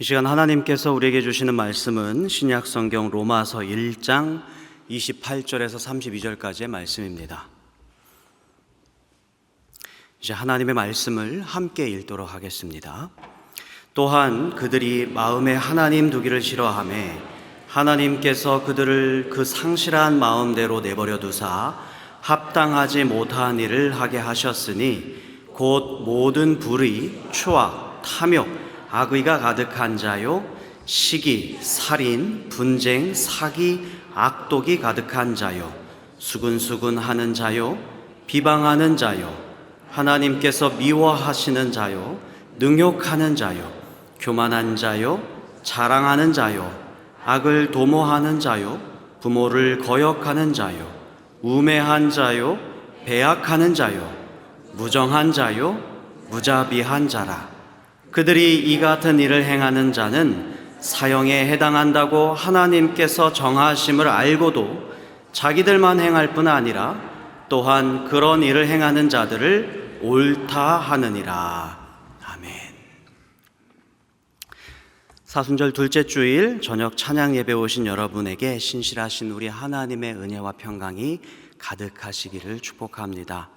이 시간 하나님께서 우리에게 주시는 말씀은 신약 성경 로마서 1장 28절에서 32절까지의 말씀입니다. 이제 하나님의 말씀을 함께 읽도록 하겠습니다. 또한 그들이 마음에 하나님 두기를 싫어하매 하나님께서 그들을 그 상실한 마음대로 내버려 두사 합당하지 못한 일을 하게 하셨으니 곧 모든 불의, 추악, 탐욕, 악의가 가득한 자요, 시기, 살인, 분쟁, 사기, 악독이 가득한 자요, 수근수근하는 자요, 비방하는 자요, 하나님께서 미워하시는 자요, 능욕하는 자요, 교만한 자요, 자랑하는 자요, 악을 도모하는 자요, 부모를 거역하는 자요, 우매한 자요, 배약하는 자요, 무정한 자요, 무자비한 자라. 그들이 이 같은 일을 행하는 자는 사형에 해당한다고 하나님께서 정하심을 알고도 자기들만 행할 뿐 아니라 또한 그런 일을 행하는 자들을 옳다 하느니라. 아멘. 사순절 둘째 주일 저녁 찬양 예배 오신 여러분에게 신실하신 우리 하나님의 은혜와 평강이 가득하시기를 축복합니다.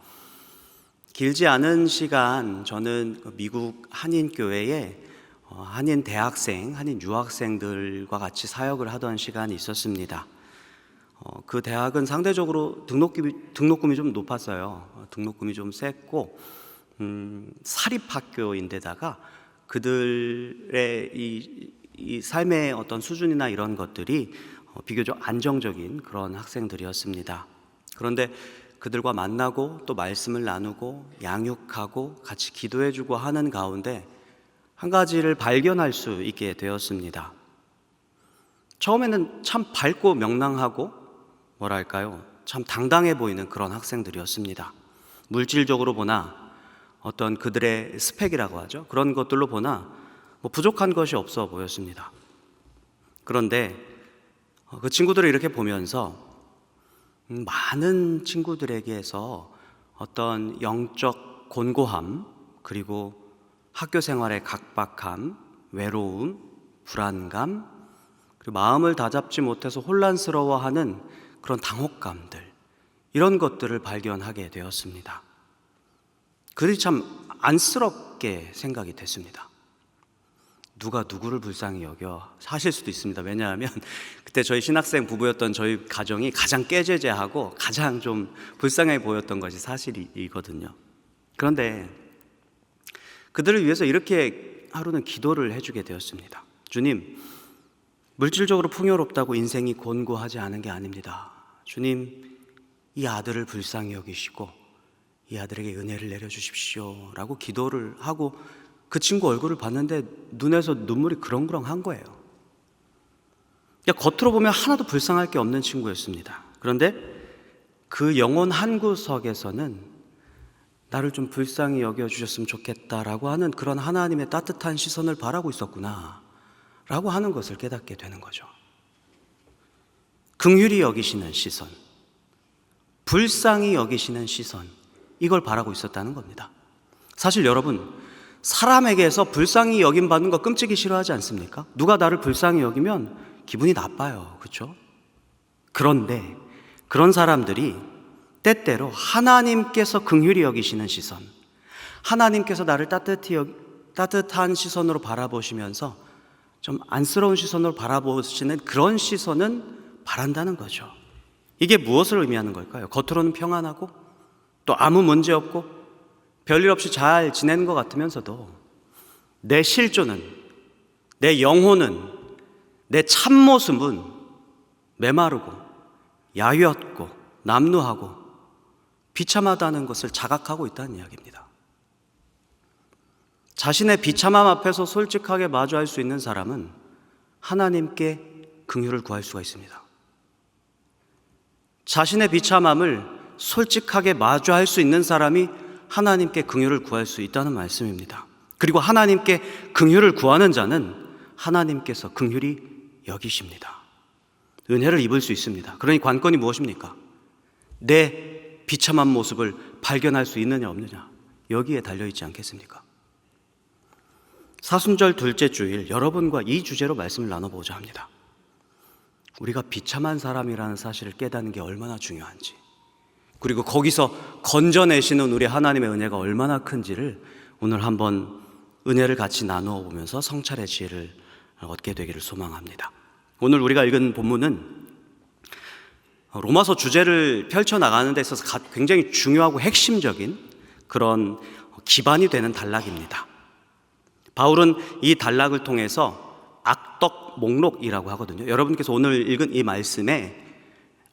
길지 않은 시간 저는 미국 한인교회에 한인 대학생, 한인 유학생들과 같이 사역을 하던 시간이 있었습니다. 그 대학은 상대적으로 등록금이 좀 높았어요. 등록금이 좀 셌고 사립학교인데다가 그들의 이 삶의 어떤 수준이나 이런 것들이 비교적 안정적인 그런 학생들이었습니다. 그런데 그들과 만나고 또 말씀을 나누고 양육하고 같이 기도해주고 하는 가운데 한 가지를 발견할 수 있게 되었습니다. 처음에는 참 밝고 명랑하고 참 당당해 보이는 그런 학생들이었습니다. 물질적으로 보나 어떤 그들의 스펙이라고 하죠. 그런 것들로 보나 부족한 것이 없어 보였습니다. 그런데 그 친구들을 이렇게 보면서 많은 친구들에게서 어떤 영적 곤고함, 그리고 학교 생활의 각박함, 외로움, 불안감, 그리고 마음을 다잡지 못해서 혼란스러워하는 그런 당혹감들, 이런 것들을 발견하게 되었습니다. 그들이 참 안쓰럽게 생각이 됐습니다. 누가 누구를 불쌍히 여겨 하실 수도 있습니다. 왜냐하면 그때 저희 신학생 부부였던 저희 가정이 가장 깨제제하고 가장 좀 불쌍해 보였던 것이 사실이거든요. 그런데 그들을 위해서 이렇게 하루는 기도를 해주게 되었습니다. 주님, 물질적으로 풍요롭다고 인생이 곤고하지 않은 게 아닙니다. 주님, 이 아들을 불쌍히 여기시고 이 아들에게 은혜를 내려주십시오 라고 기도를 하고 그 친구 얼굴을 봤는데 눈에서 눈물이 그렁그렁한 거예요. 겉으로 보면 하나도 불쌍할 게 없는 친구였습니다. 그런데 그 영혼 한 구석에서는 나를 좀 불쌍히 여겨주셨으면 좋겠다라고 하는 그런 하나님의 따뜻한 시선을 바라고 있었구나 라고 하는 것을 깨닫게 되는 거죠. 긍휼히 여기시는 시선, 불쌍히 여기시는 시선, 이걸 바라고 있었다는 겁니다. 사실 여러분, 사람에게서 불쌍히 여김받는 거 끔찍이 싫어하지 않습니까? 누가 나를 불쌍히 여기면 기분이 나빠요. 그렇죠? 그런데 그런 사람들이 때때로 하나님께서 긍휼히 여기시는 시선, 하나님께서 나를 따뜻한 시선으로 바라보시면서 좀 안쓰러운 시선으로 바라보시는 그런 시선은 바란다는 거죠. 이게 무엇을 의미하는 걸까요? 겉으로는 평안하고 또 아무 문제 없고 별일 없이 잘 지내는 것 같으면서도 내 실존은, 내 영혼은, 내 참모습은 메마르고 야였고 남루하고 비참하다는 것을 자각하고 있다는 이야기입니다. 자신의 비참함 앞에서 솔직하게 마주할 수 있는 사람은 하나님께 긍휼을 구할 수가 있습니다. 자신의 비참함을 솔직하게 마주할 수 있는 사람이 하나님께 긍휼을 구할 수 있다는 말씀입니다. 그리고 하나님께 긍휼을 구하는 자는 하나님께서 긍휼히 여기십니다. 은혜를 입을 수 있습니다. 그러니 관건이 무엇입니까? 내 비참한 모습을 발견할 수 있느냐 없느냐, 여기에 달려있지 않겠습니까? 사순절 둘째 주일 여러분과 이 주제로 말씀을 나눠보고자 합니다. 우리가 비참한 사람이라는 사실을 깨닫는 게 얼마나 중요한지, 그리고 거기서 건져내시는 우리 하나님의 은혜가 얼마나 큰지를 오늘 한번 은혜를 같이 나누어 보면서 성찰의 지혜를 얻게 되기를 소망합니다. 오늘 우리가 읽은 본문은 로마서 주제를 펼쳐나가는 데 있어서 굉장히 중요하고 핵심적인 그런 기반이 되는 단락입니다. 바울은 이 단락을 통해서 악덕 목록이라고 하거든요. 여러분께서 오늘 읽은 이 말씀에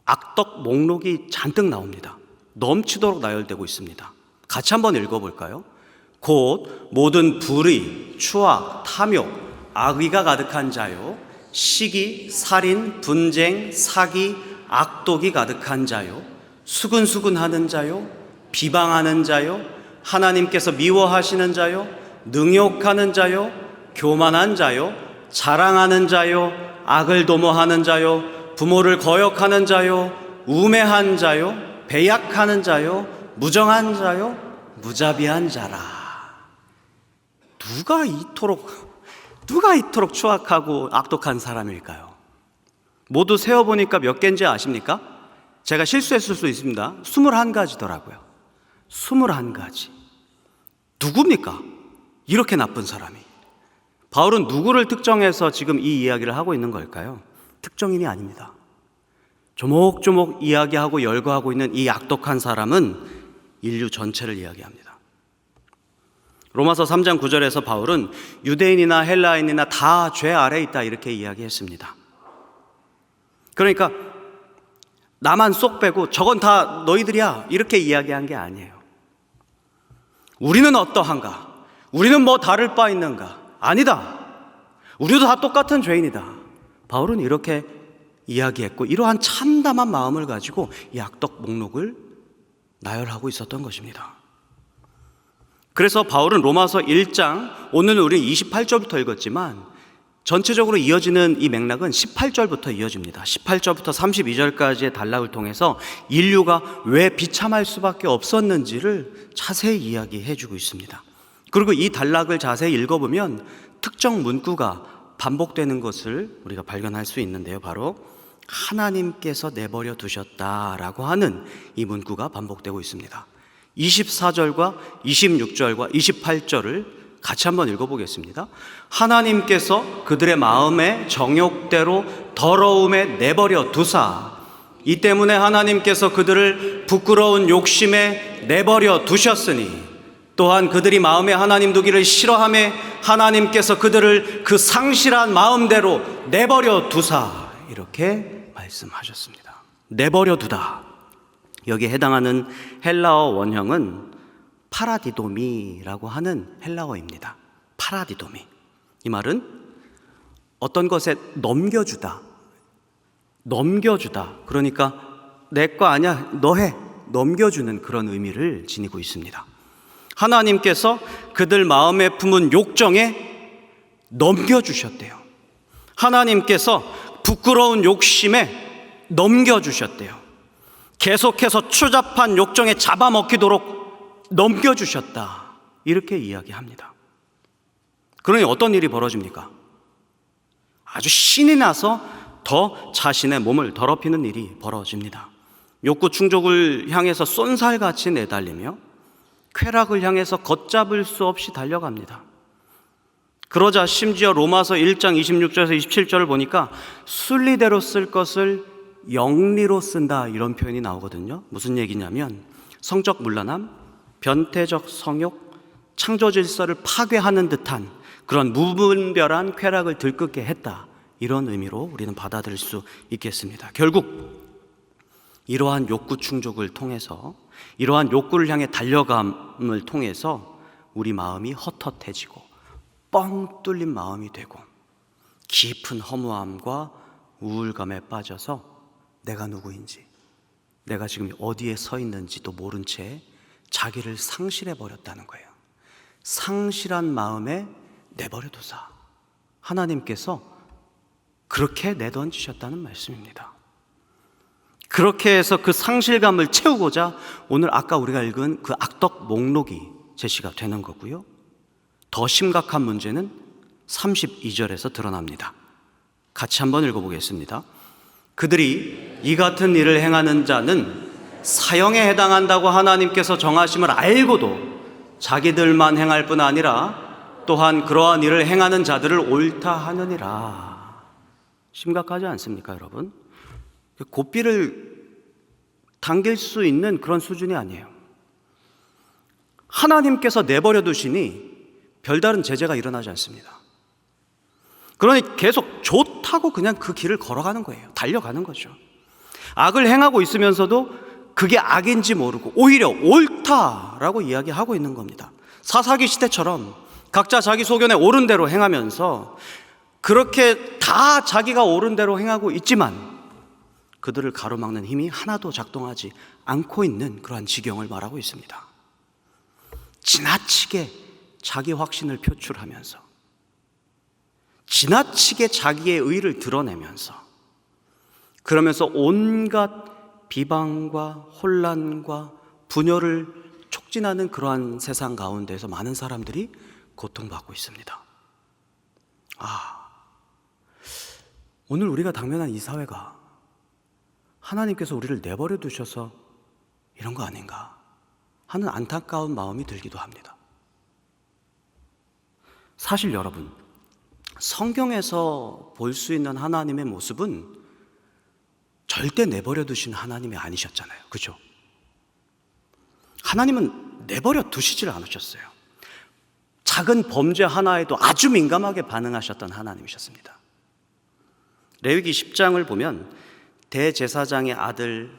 악덕 목록이 잔뜩 나옵니다. 넘치도록 나열되고 있습니다. 같이 한번 읽어볼까요? 곧 모든 불의, 추악, 탐욕, 악의가 가득한 자요, 시기, 살인, 분쟁, 사기, 악독이 가득한 자요, 수근수근하는 자요, 비방하는 자요, 하나님께서 미워하시는 자요, 능욕하는 자요, 교만한 자요, 자랑하는 자요, 악을 도모하는 자요, 부모를 거역하는 자요, 우매한 자요, 배약하는 자요, 무정한 자요, 무자비한 자라. 누가 이토록 추악하고 악독한 사람일까요? 모두 세어보니까 몇 개인지 아십니까? 제가 실수했을 수 있습니다. 21가지더라고요. 21가지. 누굽니까? 이렇게 나쁜 사람이. 바울은 누구를 특정해서 지금 이 이야기를 하고 있는 걸까요? 특정인이 아닙니다. 조목조목 이야기하고 열거하고 있는 이 악독한 사람은 인류 전체를 이야기합니다. 로마서 3장 9절에서 바울은 유대인이나 헬라인이나 다 죄 아래에 있다 이렇게 이야기했습니다. 그러니까 나만 쏙 빼고 저건 다 너희들이야 이렇게 이야기한 게 아니에요. 우리는 어떠한가? 우리는 뭐 다를 바 있는가? 아니다. 우리도 다 똑같은 죄인이다. 바울은 이렇게 이야기했고, 이러한 참담한 마음을 가지고 이 악덕 목록을 나열하고 있었던 것입니다. 그래서 바울은 로마서 1장, 오늘 우리 28절부터 읽었지만 전체적으로 이어지는 이 맥락은 18절부터 이어집니다. 18절부터 32절까지의 단락을 통해서 인류가 왜 비참할 수밖에 없었는지를 자세히 이야기해 주고 있습니다. 그리고 이 단락을 자세히 읽어보면 특정 문구가 반복되는 것을 우리가 발견할 수 있는데요. 바로 하나님께서 내버려 두셨다라고 하는 이 문구가 반복되고 있습니다. 24절과 26절과 28절을 같이 한번 읽어보겠습니다. 하나님께서 그들의 마음의 정욕대로 더러움에 내버려 두사, 이 때문에 하나님께서 그들을 부끄러운 욕심에 내버려 두셨으니, 또한 그들이 마음에 하나님 두기를 싫어하며 하나님께서 그들을 그 상실한 마음대로 내버려 두사, 이렇게 말씀하셨습니다. 내버려 두다. 여기에 해당하는 헬라어 원형은 파라디도미라고 하는 헬라어입니다. 파라디도미. 이 말은 어떤 것에 넘겨주다. 그러니까 내 거 아니야, 너 해. 넘겨주는 그런 의미를 지니고 있습니다. 하나님께서 그들 마음에 품은 욕정에 넘겨주셨대요. 하나님께서 부끄러운 욕심에 넘겨주셨대요. 계속해서 추잡한 욕정에 잡아먹히도록 넘겨주셨다. 이렇게 이야기합니다. 그러니 어떤 일이 벌어집니까? 아주 신이 나서 더 자신의 몸을 더럽히는 일이 벌어집니다. 욕구 충족을 향해서 쏜살같이 내달리며 쾌락을 향해서 걷잡을 수 없이 달려갑니다. 그러자 심지어 로마서 1장 26절에서 27절을 보니까 순리대로 쓸 것을 영리로 쓴다, 이런 표현이 나오거든요. 무슨 얘기냐면 성적 문란함, 변태적 성욕, 창조 질서를 파괴하는 듯한 그런 무분별한 쾌락을 들끓게 했다, 이런 의미로 우리는 받아들일 수 있겠습니다. 결국 이러한 욕구 충족을 통해서, 이러한 욕구를 향해 달려감을 통해서 우리 마음이 헛헛해지고 뻥 뚫린 마음이 되고 깊은 허무함과 우울감에 빠져서 내가 누구인지, 내가 지금 어디에 서 있는지도 모른 채 자기를 상실해버렸다는 거예요. 상실한 마음에 내버려두사, 하나님께서 그렇게 내던지셨다는 말씀입니다. 그렇게 해서 그 상실감을 채우고자 오늘 아까 우리가 읽은 그 악덕 목록이 제시가 되는 거고요. 더 심각한 문제는 32절에서 드러납니다. 같이 한번 읽어보겠습니다. 그들이 이 같은 일을 행하는 자는 사형에 해당한다고 하나님께서 정하심을 알고도 자기들만 행할 뿐 아니라 또한 그러한 일을 행하는 자들을 옳다 하느니라. 심각하지 않습니까, 여러분? 고삐를 당길 수 있는 그런 수준이 아니에요. 하나님께서 내버려 두시니 별다른 제재가 일어나지 않습니다. 그러니 계속 좋다고 그냥 그 길을 걸어가는 거예요. 달려가는 거죠. 악을 행하고 있으면서도 그게 악인지 모르고 오히려 옳다라고 이야기하고 있는 겁니다. 사사기 시대처럼 각자 자기 소견에 옳은 대로 행하면서 그렇게 다 자기가 옳은 대로 행하고 있지만 그들을 가로막는 힘이 하나도 작동하지 않고 있는 그러한 지경을 말하고 있습니다. 지나치게 자기 확신을 표출하면서 지나치게 자기의 의를 드러내면서 그러면서 온갖 비방과 혼란과 분열을 촉진하는 그러한 세상 가운데서 많은 사람들이 고통받고 있습니다. 오늘 우리가 당면한 이 사회가 하나님께서 우리를 내버려 두셔서 이런 거 아닌가 하는 안타까운 마음이 들기도 합니다. 사실 여러분, 성경에서 볼 수 있는 하나님의 모습은 절대 내버려 두신 하나님이 아니셨잖아요. 그죠? 하나님은 내버려 두시질 않으셨어요. 작은 범죄 하나에도 아주 민감하게 반응하셨던 하나님이셨습니다. 레위기 10장을 보면 대제사장의 아들,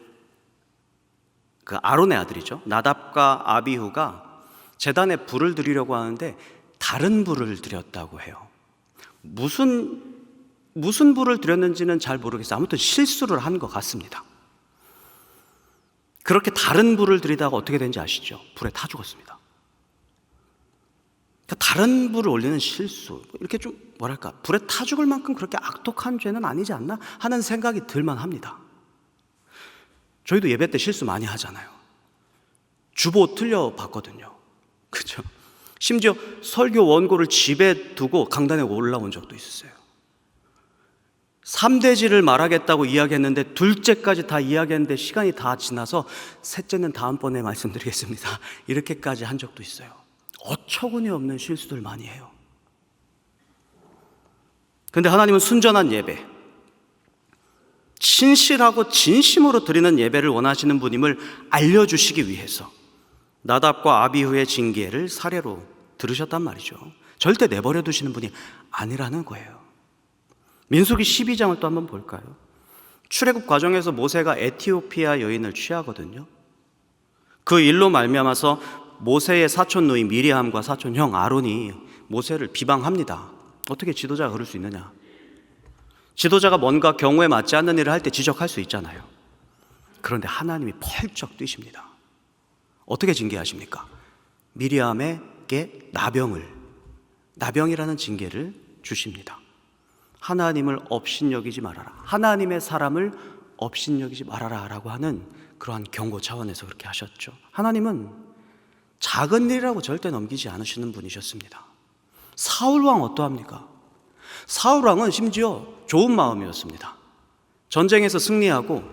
그 아론의 아들이죠, 나답과 아비후가 제단에 불을 드리려고 하는데 다른 불을 드렸다고 해요. 무슨 불을 드렸는지는 잘 모르겠어요. 아무튼 실수를 한 것 같습니다. 그렇게 다른 불을 드리다가 어떻게 된지 아시죠? 불에 타 죽었습니다. 그러니까 다른 불을 올리는 실수, 이렇게 좀 뭐랄까, 불에 타 죽을 만큼 그렇게 악독한 죄는 아니지 않나 하는 생각이 들만 합니다. 저희도 예배 때 실수 많이 하잖아요. 주보 틀려 봤거든요. 그죠? 심지어 설교 원고를 집에 두고 강단에 올라온 적도 있었어요. 3대지를 말하겠다고 이야기했는데 둘째까지 다 이야기했는데 시간이 다 지나서 셋째는 다음번에 말씀드리겠습니다, 이렇게까지 한 적도 있어요. 어처구니 없는 실수들 많이 해요. 그런데 하나님은 순전한 예배, 진실하고 진심으로 드리는 예배를 원하시는 분임을 알려주시기 위해서 나답과 아비후의 징계를 사례로 들으셨단 말이죠. 절대 내버려 두시는 분이 아니라는 거예요. 민수기 12장을 또 한번 볼까요? 출애굽 과정에서 모세가 에티오피아 여인을 취하거든요. 그 일로 말미암아서 모세의 사촌 누이 미리암과 사촌 형 아론이 모세를 비방합니다. 어떻게 지도자가 그럴 수 있느냐? 지도자가 뭔가 경우에 맞지 않는 일을 할 때 지적할 수 있잖아요. 그런데 하나님이 펄쩍 뛰십니다. 어떻게 징계하십니까? 미리암에게 나병이라는 징계를 주십니다. 하나님을 업신여기지 말아라, 하나님의 사람을 업신여기지 말아라 라고 하는 그러한 경고 차원에서 그렇게 하셨죠. 하나님은 작은 일이라고 절대 넘기지 않으시는 분이셨습니다. 사울왕 어떠합니까? 사울왕은 심지어 좋은 마음이었습니다. 전쟁에서 승리하고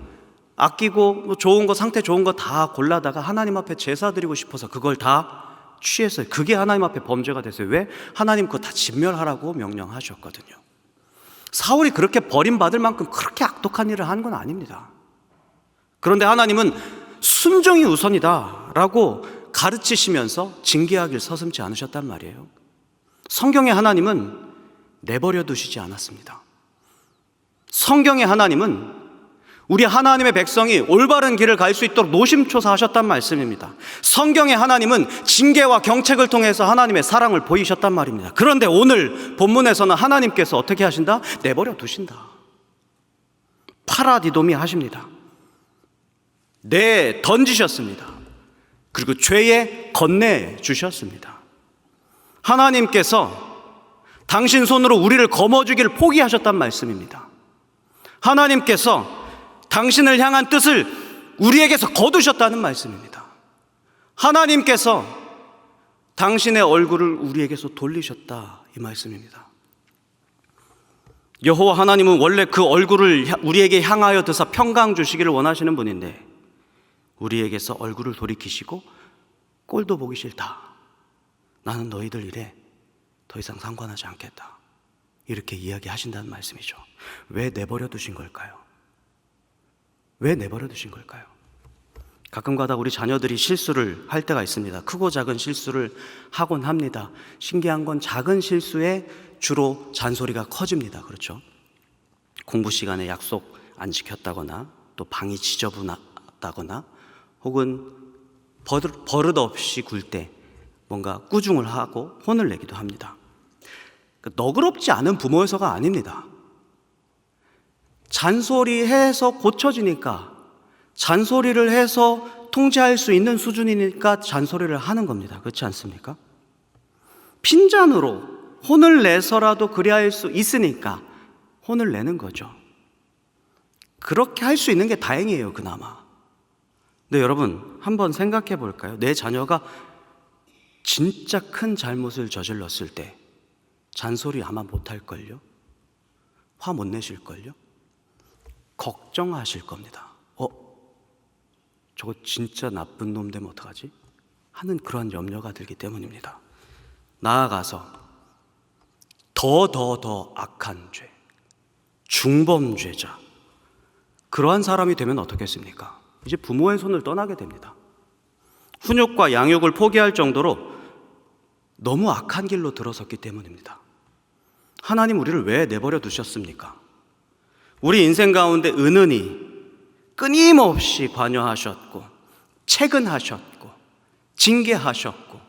아끼고 좋은 거, 상태 좋은 거 다 골라다가 하나님 앞에 제사 드리고 싶어서 그걸 다 취했어요. 그게 하나님 앞에 범죄가 됐어요. 왜? 하나님 그거 다 진멸하라고 명령하셨거든요. 사울이 그렇게 버림받을 만큼 그렇게 악독한 일을 한 건 아닙니다. 그런데 하나님은 순종이 우선이다 라고 가르치시면서 징계하길 서슴지 않으셨단 말이에요. 성경의 하나님은 내버려 두시지 않았습니다. 성경의 하나님은 우리 하나님의 백성이 올바른 길을 갈 수 있도록 노심초사하셨단 말씀입니다. 성경의 하나님은 징계와 경책을 통해서 하나님의 사랑을 보이셨단 말입니다. 그런데 오늘 본문에서는 하나님께서 어떻게 하신다? 내버려 두신다. 파라디도미 하십니다. 던지셨습니다. 그리고 죄에 건네 주셨습니다. 하나님께서 당신 손으로 우리를 거머쥐기를 포기하셨단 말씀입니다. 하나님께서 당신을 향한 뜻을 우리에게서 거두셨다는 말씀입니다. 하나님께서 당신의 얼굴을 우리에게서 돌리셨다, 이 말씀입니다. 여호와 하나님은 원래 그 얼굴을 우리에게 향하여 드사 평강 주시기를 원하시는 분인데 우리에게서 얼굴을 돌이키시고 꼴도 보기 싫다, 나는 너희들 일에 더 이상 상관하지 않겠다, 이렇게 이야기하신다는 말씀이죠. 왜 내버려 두신 걸까요? 왜 내버려 두신 걸까요? 가끔가다 우리 자녀들이 실수를 할 때가 있습니다. 크고 작은 실수를 하곤 합니다. 신기한 건 작은 실수에 주로 잔소리가 커집니다. 그렇죠? 공부 시간에 약속 안 지켰다거나 또 방이 지저분하다거나 혹은 버릇없이 굴 때 뭔가 꾸중을 하고 혼을 내기도 합니다. 너그럽지 않은 부모여서가 아닙니다. 잔소리해서 고쳐지니까, 잔소리를 해서 통제할 수 있는 수준이니까 잔소리를 하는 겁니다. 그렇지 않습니까? 핀잔으로 혼을 내서라도 그래야 할 수 있으니까 혼을 내는 거죠. 그렇게 할 수 있는 게 다행이에요, 그나마. 근데 여러분, 한번 생각해 볼까요? 내 자녀가 진짜 큰 잘못을 저질렀을 때 잔소리 아마 못할걸요? 화 못 내실걸요? 걱정하실 겁니다. 저거 진짜 나쁜 놈 되면 어떡하지? 하는 그런 염려가 들기 때문입니다. 나아가서 더 악한 죄, 중범죄자, 그러한 사람이 되면 어떻겠습니까? 이제 부모의 손을 떠나게 됩니다. 훈육과 양육을 포기할 정도로 너무 악한 길로 들어섰기 때문입니다. 하나님 우리를 왜 내버려 두셨습니까? 우리 인생 가운데 은은히 끊임없이 관여하셨고 체근하셨고 징계하셨고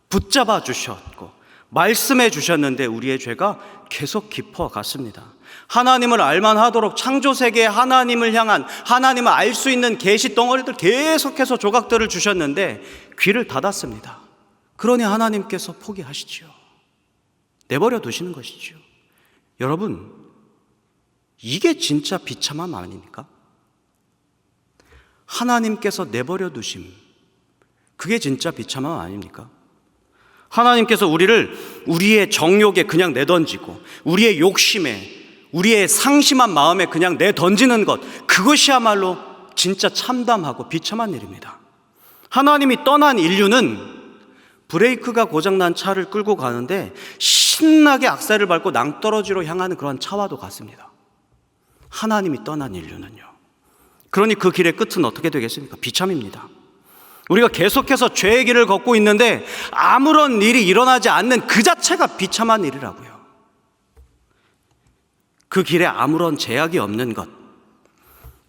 붙잡아 주셨고 말씀해 주셨는데 우리의 죄가 계속 깊어갔습니다. 하나님을 알만하도록 창조세계의 하나님을 향한, 하나님을 알 수 있는 계시 덩어리들 계속해서 조각들을 주셨는데 귀를 닫았습니다. 그러니 하나님께서 포기하시지요. 내버려 두시는 것이지요. 여러분, 이게 진짜 비참함 아닙니까? 하나님께서 내버려 두심, 그게 진짜 비참함 아닙니까? 하나님께서 우리를 우리의 정욕에 그냥 내던지고 우리의 욕심에, 우리의 상심한 마음에 그냥 내던지는 것, 그것이야말로 진짜 참담하고 비참한 일입니다. 하나님이 떠난 인류는 브레이크가 고장난 차를 끌고 가는데 신나게 악셀을 밟고 낭떠러지로 향하는 그런 차와도 같습니다. 하나님이 떠난 인류는요. 그러니 그 길의 끝은 어떻게 되겠습니까? 비참입니다. 우리가 계속해서 죄의 길을 걷고 있는데 아무런 일이 일어나지 않는 그 자체가 비참한 일이라고요. 그 길에 아무런 제약이 없는 것,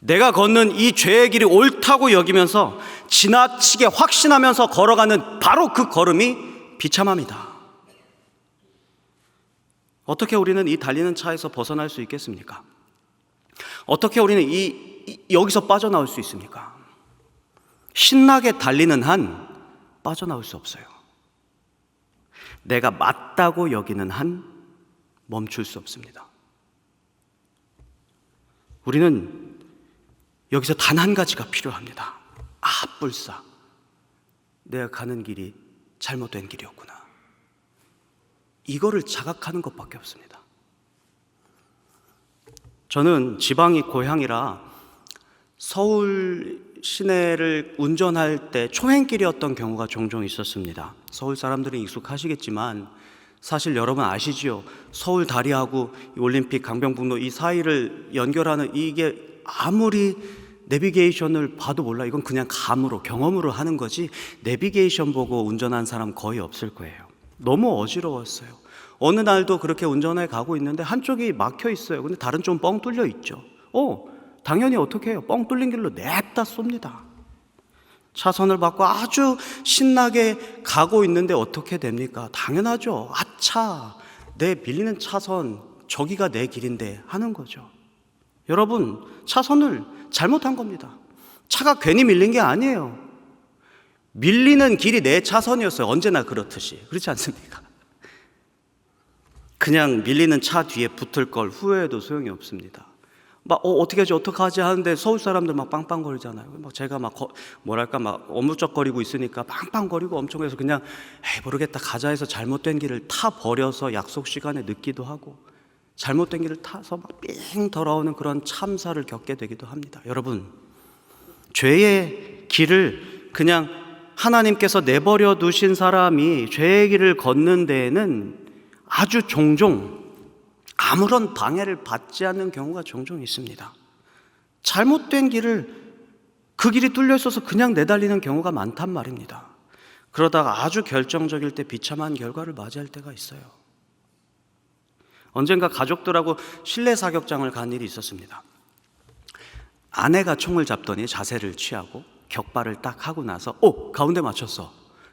내가 걷는 이 죄의 길이 옳다고 여기면서 지나치게 확신하면서 걸어가는 바로 그 걸음이 비참합니다. 어떻게 우리는 이 달리는 차에서 벗어날 수 있겠습니까? 어떻게 우리는 여기서 빠져나올 수 있습니까? 신나게 달리는 한 빠져나올 수 없어요. 내가 맞다고 여기는 한 멈출 수 없습니다. 우리는 여기서 단 한 가지가 필요합니다. 뿔싸, 내가 가는 길이 잘못된 길이었구나. 이거를 자각하는 것밖에 없습니다. 저는 지방이 고향이라 서울 시내를 운전할 때 초행길이었던 경우가 종종 있었습니다. 서울 사람들은 익숙하시겠지만 사실 여러분 아시지요? 서울 다리하고 올림픽 강변북로 이 사이를 연결하는 이게 아무리 내비게이션을 봐도 몰라. 이건 그냥 감으로, 경험으로 하는 거지 내비게이션 보고 운전한 사람 거의 없을 거예요. 너무 어지러웠어요. 어느 날도 그렇게 운전해 가고 있는데 한쪽이 막혀 있어요. 근데 다른 쪽은 뻥 뚫려 있죠. 당연히 어떻게 해요? 뻥 뚫린 길로 냅다 쏩니다. 차선을 받고 아주 신나게 가고 있는데 어떻게 됩니까? 당연하죠. 아차, 내 밀리는 차선, 저기가 내 길인데 하는 거죠. 여러분, 차선을 잘못한 겁니다. 차가 괜히 밀린 게 아니에요. 밀리는 길이 내 차선이었어요. 언제나 그렇듯이. 그렇지 않습니까? 그냥 밀리는 차 뒤에 붙을 걸 후회해도 소용이 없습니다. 막 어떻게 하지 어떡하지 하는데 서울 사람들 막 빵빵거리잖아요. 막 제가 막 뭐랄까 막 어물쩍거리고 있으니까 빵빵거리고 엄청 해서 그냥 에이 모르겠다 가자 해서 잘못된 길을 타 버려서 약속 시간에 늦기도 하고 잘못된 길을 타서 막 삥 돌아오는 그런 참사를 겪게 되기도 합니다. 여러분, 죄의 길을 그냥 하나님께서 내버려 두신 사람이 죄의 길을 걷는 데에는 아주 종종 아무런 방해를 받지 않는 경우가 종종 있습니다. 잘못된 길을 그 길이 뚫려 있어서 그냥 내달리는 경우가 많단 말입니다. 그러다가 아주 결정적일 때 비참한 결과를 맞이할 때가 있어요. 언젠가 가족들하고 실내 사격장을 간 일이 있었습니다. 아내가 총을 잡더니 자세를 취하고 격발을 딱 하고 나서 가운데 맞췄어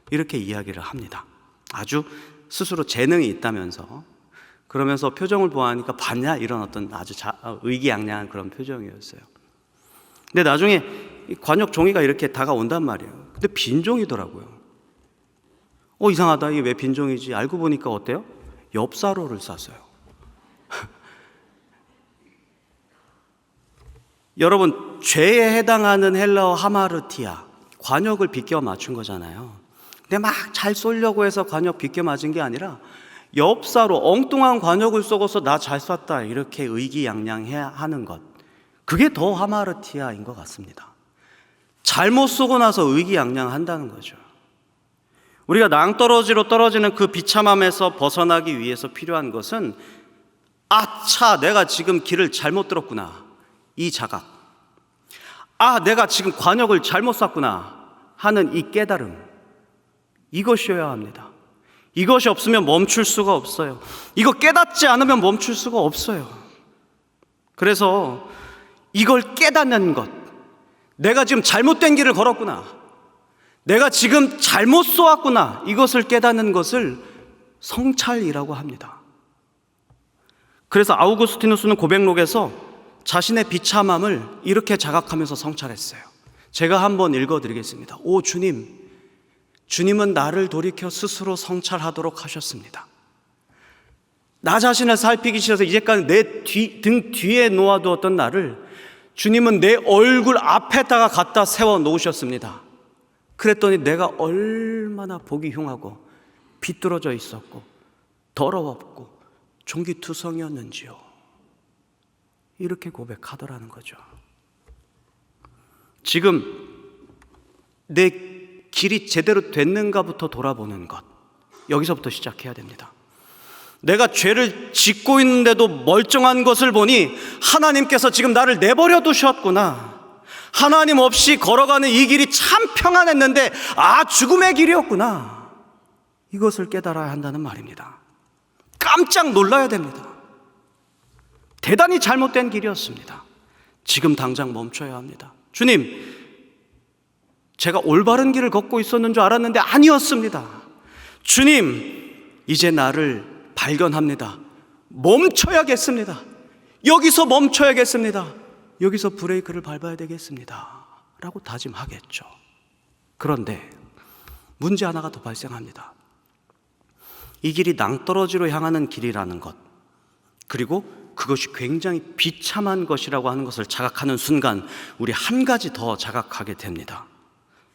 이렇게 이야기를 합니다. 아주 스스로 재능이 있다면서 그러면서 표정을 보아하니까 봤냐 이런 어떤 아주 의기양양한 그런 표정이었어요. 근데 나중에 관역 종이가 이렇게 다가온단 말이에요. 근데 빈종이더라고요. 이상하다 이게 왜 빈종이지 알고 보니까 어때요? 엽사로를 쐈어요. 여러분, 죄에 해당하는 헬라어 하마르티아, 관역을 비껴 맞춘 거잖아요. 근데 막 잘 쏘려고 해서 관역 비껴 맞은 게 아니라 엽사로 엉뚱한 관역을 쏘고서 나 잘 쐈다 이렇게 의기양양해야 하는 것, 그게 더 하마르티아인 것 같습니다. 잘못 쏘고 나서 의기양양한다는 거죠. 우리가 낭떠러지로 떨어지는 그 비참함에서 벗어나기 위해서 필요한 것은 아차 내가 지금 길을 잘못 들었구나 이 자각, 내가 지금 관역을 잘못 쐈구나 하는 이 깨달음, 이것이어야 합니다. 이것이 없으면 멈출 수가 없어요. 이거 깨닫지 않으면 멈출 수가 없어요. 그래서 이걸 깨닫는 것, 내가 지금 잘못된 길을 걸었구나, 내가 지금 잘못 쏘았구나, 이것을 깨닫는 것을 성찰이라고 합니다. 그래서 아우구스티누스는 고백록에서 자신의 비참함을 이렇게 자각하면서 성찰했어요. 제가 한번 읽어드리겠습니다. 오 주님, 주님은 나를 돌이켜 스스로 성찰하도록 하셨습니다. 나 자신을 살피기 싫어서 이제까지 내 등 뒤에 놓아두었던 나를 주님은 내 얼굴 앞에다가 갖다 세워 놓으셨습니다. 그랬더니 내가 얼마나 보기 흉하고 비뚤어져 있었고 더러웠고 종기투성이었는지요. 이렇게 고백하더라는 거죠. 지금 내 길이 제대로 됐는가부터 돌아보는 것, 여기서부터 시작해야 됩니다. 내가 죄를 짓고 있는데도 멀쩡한 것을 보니 하나님께서 지금 나를 내버려 두셨구나, 하나님 없이 걸어가는 이 길이 참 평안했는데 죽음의 길이었구나, 이것을 깨달아야 한다는 말입니다. 깜짝 놀라야 됩니다. 대단히 잘못된 길이었습니다. 지금 당장 멈춰야 합니다. 주님, 제가 올바른 길을 걷고 있었는 줄 알았는데 아니었습니다. 주님, 이제 나를 발견합니다. 멈춰야겠습니다. 여기서 멈춰야겠습니다. 여기서 브레이크를 밟아야 되겠습니다. 라고 다짐하겠죠. 그런데 문제 하나가 더 발생합니다. 이 길이 낭떠러지로 향하는 길이라는 것, 그리고 그것이 굉장히 비참한 것이라고 하는 것을 자각하는 순간 우리 한 가지 더 자각하게 됩니다.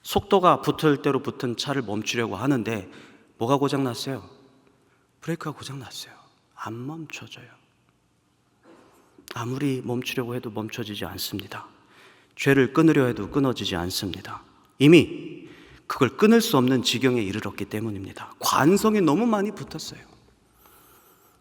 속도가 붙을 대로 붙은 차를 멈추려고 하는데 뭐가 고장났어요? 브레이크가 고장났어요. 안 멈춰져요. 아무리 멈추려고 해도 멈춰지지 않습니다. 죄를 끊으려 해도 끊어지지 않습니다. 이미 그걸 끊을 수 없는 지경에 이르렀기 때문입니다. 관성이 너무 많이 붙었어요.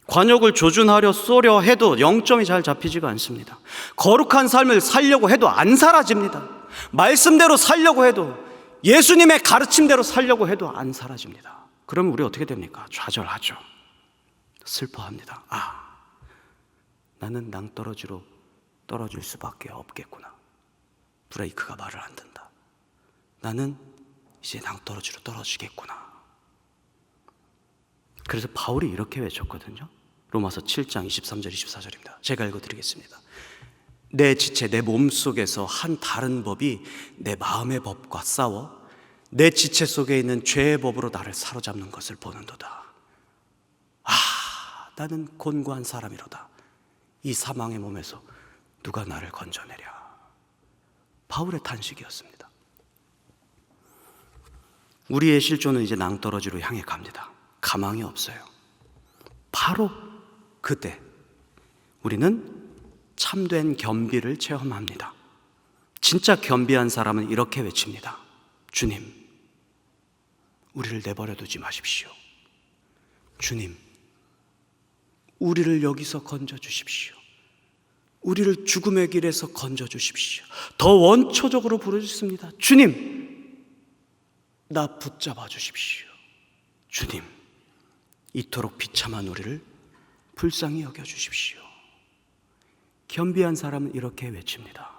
관역을 조준하려 쏘려 해도 0점이 잘 잡히지가 않습니다. 거룩한 삶을 살려고 해도 안 사라집니다. 말씀대로 살려고 해도, 예수님의 가르침대로 살려고 해도 안 사라집니다. 그러면 우리 어떻게 됩니까? 좌절하죠. 슬퍼합니다. 나는 낭떠러지로 떨어질 수밖에 없겠구나. 브레이크가 말을 안 듣는다. 나는 이제 낭떠러지로 떨어지겠구나. 그래서 바울이 이렇게 외쳤거든요. 로마서 7장 23절 24절입니다. 제가 읽어드리겠습니다. 내 지체, 내 몸속에서 한 다른 법이 내 마음의 법과 싸워 내 지체 속에 있는 죄의 법으로 나를 사로잡는 것을 보는도다. 나는 곤고한 사람이로다. 이 사망의 몸에서 누가 나를 건져내랴. 바울의 탄식이었습니다. 우리의 실존은 이제 낭떠러지로 향해 갑니다. 가망이 없어요. 바로 그때 우리는 참된 겸비를 체험합니다. 진짜 겸비한 사람은 이렇게 외칩니다. 주님, 우리를 내버려 두지 마십시오. 주님, 우리를 여기서 건져 주십시오. 우리를 죽음의 길에서 건져 주십시오. 더 원초적으로 부르짖습니다. 주님, 나 붙잡아 주십시오. 주님, 이토록 비참한 우리를 불쌍히 여겨 주십시오. 겸비한 사람은 이렇게 외칩니다.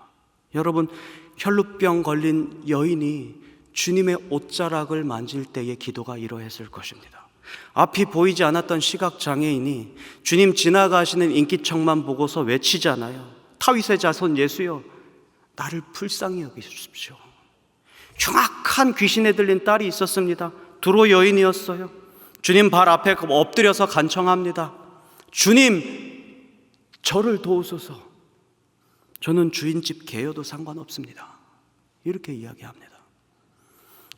여러분, 혈루병 걸린 여인이 주님의 옷자락을 만질 때의 기도가 이러했을 것입니다. 앞이 보이지 않았던 시각장애인이 주님 지나가시는 인기척만 보고서 외치잖아요. 타윗의 자손 예수여, 나를 불쌍히 여기십시오. 흉악한 귀신에 들린 딸이 있었습니다. 두로 여인이었어요. 주님 발 앞에 엎드려서 간청합니다. 주님, 저를 도우소서. 저는 주인집 개여도 상관없습니다. 이렇게 이야기합니다.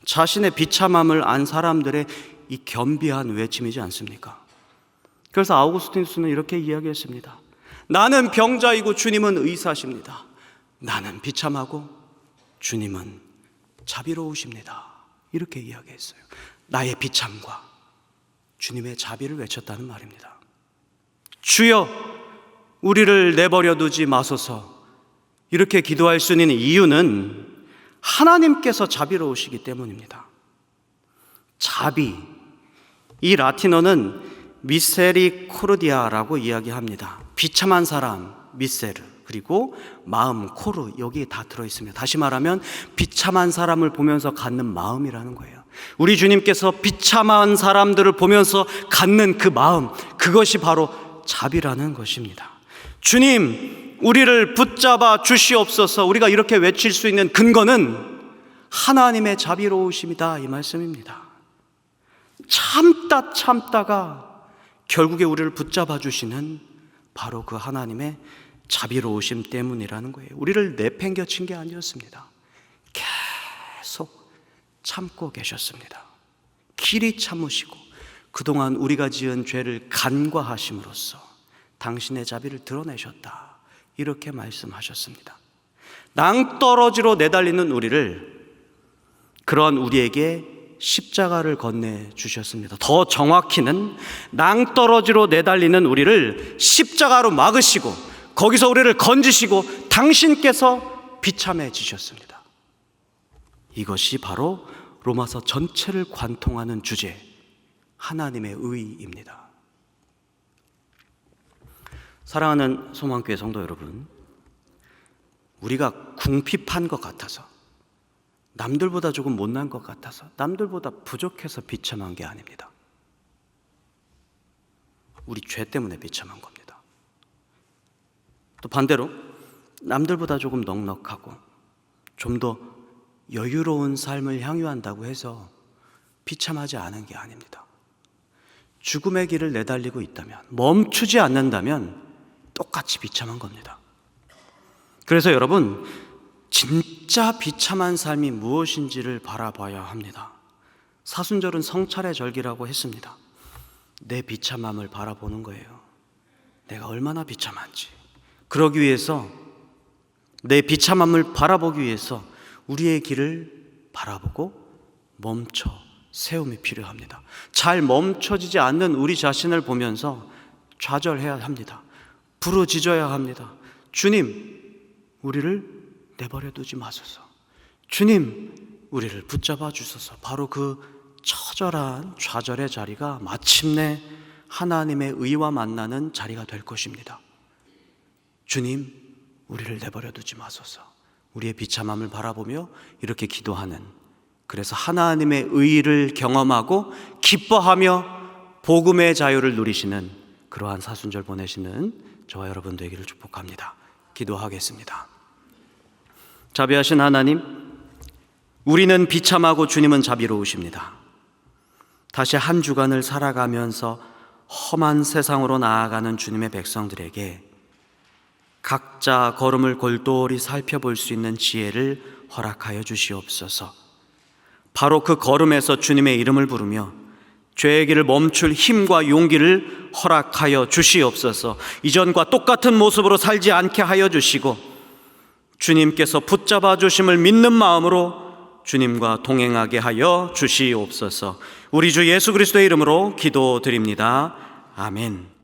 자신의 비참함을 안 사람들의 이 겸비한 외침이지 않습니까? 그래서 아우구스티누스는 이렇게 이야기했습니다. 나는 병자이고 주님은 의사십니다. 나는 비참하고 주님은 자비로우십니다. 이렇게 이야기했어요. 나의 비참과 주님의 자비를 외쳤다는 말입니다. 주여, 우리를 내버려 두지 마소서. 이렇게 기도할 수 있는 이유는 하나님께서 자비로우시기 때문입니다. 자비, 이 라틴어는 미세리코르디아라고 이야기합니다. 비참한 사람, 미세르, 그리고 마음, 코르, 여기에 다 들어있습니다. 다시 말하면 비참한 사람을 보면서 갖는 마음이라는 거예요. 우리 주님께서 비참한 사람들을 보면서 갖는 그 마음, 그것이 바로 자비라는 것입니다. 주님, 우리를 붙잡아 주시옵소서. 우리가 이렇게 외칠 수 있는 근거는 하나님의 자비로우심이다, 이 말씀입니다. 참다가 결국에 우리를 붙잡아 주시는 바로 그 하나님의 자비로우심 때문이라는 거예요. 우리를 내팽겨친 게 아니었습니다. 계속 참고 계셨습니다. 길이 참으시고 그동안 우리가 지은 죄를 간과하심으로써 당신의 자비를 드러내셨다, 이렇게 말씀하셨습니다. 낭떠러지로 내달리는 우리를, 그런 우리에게 십자가를 건네주셨습니다. 더 정확히는 낭떠러지로 내달리는 우리를 십자가로 막으시고 거기서 우리를 건지시고 당신께서 비참해지셨습니다. 이것이 바로 로마서 전체를 관통하는 주제, 하나님의 의입니다. 사랑하는 소망교회 성도 여러분, 우리가 궁핍한 것 같아서, 남들보다 조금 못난 것 같아서, 남들보다 부족해서 비참한 게 아닙니다. 우리 죄 때문에 비참한 겁니다. 또 반대로 남들보다 조금 넉넉하고 좀 더 여유로운 삶을 향유한다고 해서 비참하지 않은 게 아닙니다. 죽음의 길을 내달리고 있다면, 멈추지 않는다면 똑같이 비참한 겁니다. 그래서 여러분, 진짜 비참한 삶이 무엇인지를 바라봐야 합니다. 사순절은 성찰의 절기라고 했습니다. 내 비참함을 바라보는 거예요. 내가 얼마나 비참한지. 그러기 위해서, 내 비참함을 바라보기 위해서 우리의 길을 바라보고 멈춰 세움이 필요합니다. 잘 멈춰지지 않는 우리 자신을 보면서 좌절해야 합니다. 부르짖어야 합니다. 주님, 우리를 내버려 두지 마소서. 주님, 우리를 붙잡아 주소서. 바로 그 처절한 좌절의 자리가 마침내 하나님의 의와 만나는 자리가 될 것입니다. 주님, 우리를 내버려 두지 마소서. 우리의 비참함을 바라보며 이렇게 기도하는, 그래서 하나님의 의를 경험하고 기뻐하며 복음의 자유를 누리시는 그러한 사순절 보내시는 저와 여러분 되기를 축복합니다. 기도하겠습니다. 자비하신 하나님, 우리는 비참하고 주님은 자비로우십니다. 다시 한 주간을 살아가면서 험한 세상으로 나아가는 주님의 백성들에게 각자 걸음을 골똘히 살펴볼 수 있는 지혜를 허락하여 주시옵소서. 바로 그 걸음에서 주님의 이름을 부르며 죄의 길을 멈출 힘과 용기를 허락하여 주시옵소서. 이전과 똑같은 모습으로 살지 않게 하여 주시고 주님께서 붙잡아 주심을 믿는 마음으로 주님과 동행하게 하여 주시옵소서. 우리 주 예수 그리스도의 이름으로 기도드립니다. 아멘.